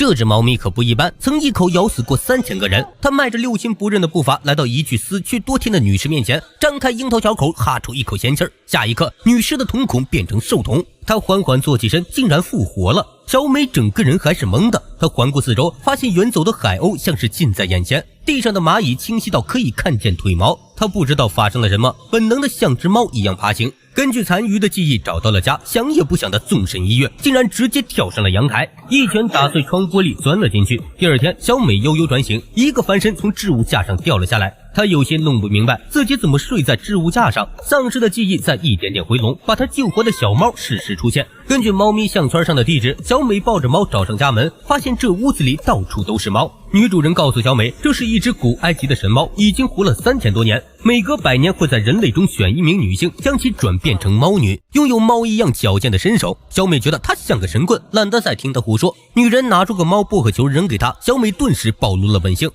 这只猫咪可不一般，曾一口咬死过3000个人。它迈着六亲不认的步伐来到一具死去多天的女尸面前，张开樱桃小口哈出一口仙气儿。下一刻，女尸的瞳孔变成兽瞳，她缓缓坐起身，竟然复活了。小美整个人还是懵的，她环顾四周，发现远走的海鸥像是近在眼前，地上的蚂蚁清晰到可以看见腿毛。她不知道发生了什么，本能的像只猫一样爬行。根据残余的记忆找到了家，想也不想的纵身一跃，竟然直接跳上了阳台，一拳打碎窗玻璃钻了进去。第二天，小美悠悠转醒，一个翻身从置物架上掉了下来。她有些弄不明白自己怎么睡在置物架上，丧失的记忆在一点点回笼，把她救活的小猫适时出现。根据猫咪项圈上的地址，小美抱着猫找上家门，发现这屋子里到处都是猫。女主人告诉小美，这是一只古埃及的神猫，已经活了3000多年，每隔100年会在人类中选一名女性，将其转变成猫女，拥有猫一样矫健的身手。小美觉得她像个神棍，懒得再听她胡说。女人拿出个猫薄荷球扔给她，小美顿时暴露了本性。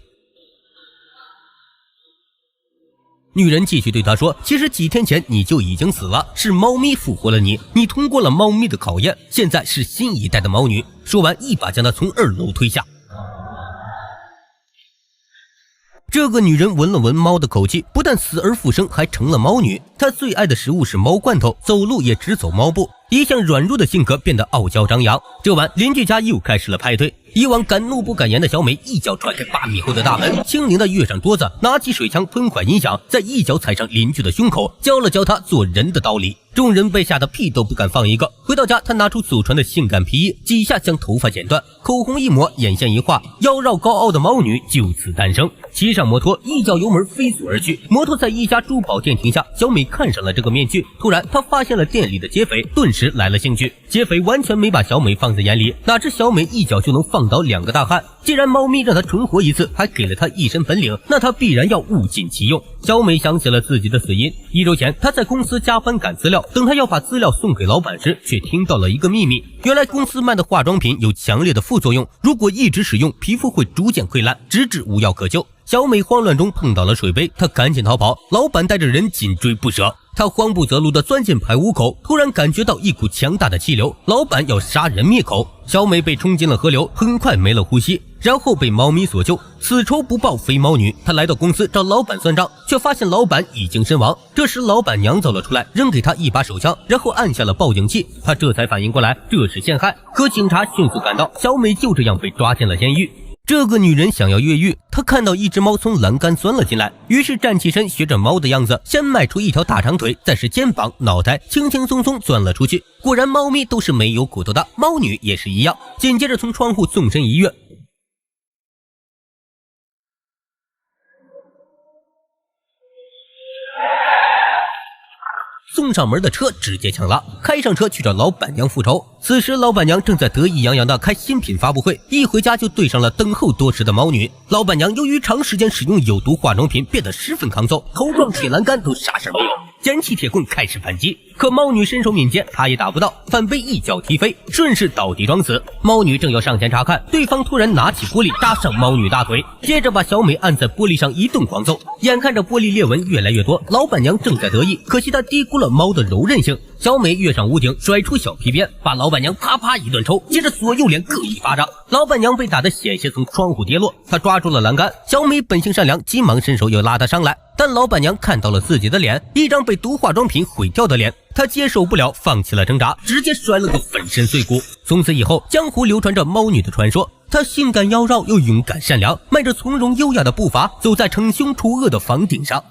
女人继续对她说，其实几天前你就已经死了，是猫咪复活了你，你通过了猫咪的考验，现在是新一代的猫女。说完一把将她从2楼推下。这个女人闻了闻猫的口气，不但死而复生，还成了猫女。她最爱的食物是猫罐头，走路也只走猫步，一向软弱的性格变得傲娇张扬。这晚邻居家又开始了派对，以往敢怒不敢言的小美一脚踹开8米厚的大门，轻灵的跃上桌子，拿起水枪吞快音响，再一脚踩上邻居的胸口，教了教他做人的道理。众人被吓得屁都不敢放一个。回到家，他拿出祖传的性感皮衣，几下将头发剪断，口红一抹，眼线一画，腰绕高傲的猫女就此诞生。骑上摩托，一脚油门飞速而去。摩托在一家珠宝店停下，小美看上了这个面具。突然，她发现了店里的劫匪，顿时来了兴趣。劫匪完全没把小美放在眼里，哪知小美一脚就能放倒2个大汉。既然猫咪让她存活一次，还给了她一身本领，那她必然要物尽其用。小美想起了自己的死因，1周前她在公司加班赶资料，等她要把资料送给老板时，却听到了一个秘密。原来公司卖的化妆品有强烈的副作用，如果一直使用，皮肤会逐渐溃烂，直至无药可救。小美慌乱中碰倒了水杯，她赶紧逃跑，老板带着人紧追不舍。她慌不择路地钻进排污口，突然感觉到一股强大的气流，老板要杀人灭口。小美被冲进了河流，很快没了呼吸，然后被猫咪所救。此仇不报非猫女，她来到公司找老板算账，却发现老板已经身亡。这时老板娘走了出来，扔给她一把手枪，然后按下了报警器。她这才反应过来这是陷害，可警察迅速赶到，小美就这样被抓进了监狱。这个女人想要越狱，她看到一只猫从栏杆钻了进来，于是站起身，学着猫的样子，先迈出一条大长腿，再是肩膀、脑袋，轻轻松松钻了出去。果然猫咪都是没有骨头的，猫女也是一样。紧接着从窗户纵身一跃，送上门的车直接抢了，开上车去找老板娘复仇。此时老板娘正在得意洋洋地开新品发布会，一回家就对上了等候多时的猫女。老板娘由于长时间使用有毒化妆品，变得十分抗揍，头撞铁栏杆都啥事没有，捡起铁棍开始反击。可猫女身手敏捷，她也打不到，反被一脚踢飞，顺势倒地装死。猫女正要上前查看，对方突然拿起玻璃扎上猫女大腿，接着把小美按在玻璃上一顿狂揍。眼看着玻璃裂纹越来越多，老板娘正在得意，可惜她低估了猫的柔韧性。小美跃上屋顶，甩出小皮鞭，把老板娘啪啪一顿抽，接着左右脸各一巴掌。老板娘被打得险些从窗户跌落，她抓住了栏杆。小美本性善良，急忙伸手要拉她上来，但老板娘看到了自己的脸，一张被毒化妆品毁掉的脸，她接受不了，放弃了挣扎，直接摔了个粉身碎骨。从此以后，江湖流传着猫女的传说。她性感妖娆又勇敢善良，迈着从容优雅的步伐，走在惩凶除恶的房顶上。